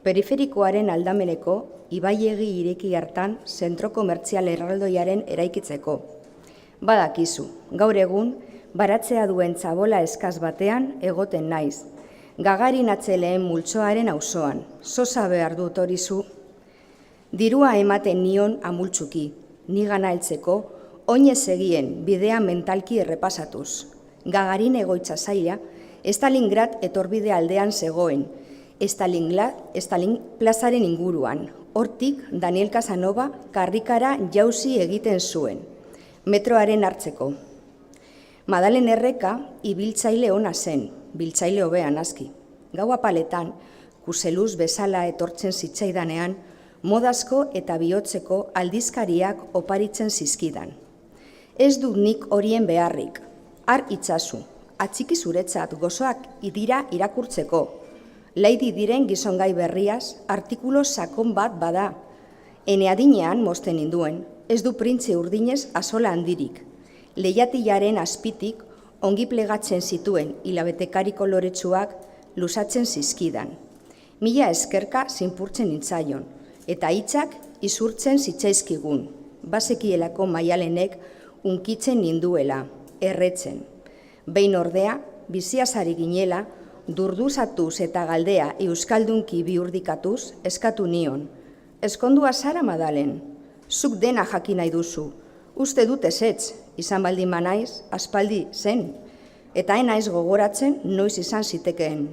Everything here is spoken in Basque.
periferikoaren aldameneko ibaiegi ireki hartan zentro komertzial erraldoiaren eraikitzeko. Badakizu, gaur egun, baratzea duen txabola eskaz batean egoten naiz. Gagarin atzeleen multzoaren auzoan, sosa behar dut hori zu. Dirua ematen nion amultzuki, nigana heltzeko, oinez egien bidea mentalki errepasatuz. Gagarin egoitza zaila, Stalingrad etorbide aldean zegoen, Stalin plazaren inguruan. Hortik, Daniel Casanova karrikara jauzi egiten zuen, metroaren hartzeko. Madalen Erreka ibiltzaile ona zen, biltzaile hobean aski. Gau apaletan, kuseluz bezala etortzen zitzaidanean, modazko eta bihotzeko aldizkariak oparitzen zizkidan. Ez dut nik horien beharrik, har itzazu, atxiki zuretzat gozoak dira irakurtzeko. Laidi diren gizongai berriaz, artikulo sakon bat bada. Ene adinean mozten ninduen, ez du printze urdinez azola handirik. Leiatilaren azpitik ongi plegatzen zituen hilabetekarik koloretsuak luzatzen zizkidan. Mila eskerka zinpurtzen nintzaion, eta hitzak izurtzen zitzaizkigun. Bazekielako Maialenek unkitzen ninduela, erretzen. Behin ordea, biziazari ginela, durduzatuz eta galdea euskaldunki bihurdikatuz eskatu nion. Eskondua zara, Madalen, zuk dena jakin nahi duzu. Uste dut ezetz, izan baldin manaiz, aspaldi zen, eta enaiz gogoratzen noiz izan zitekeen.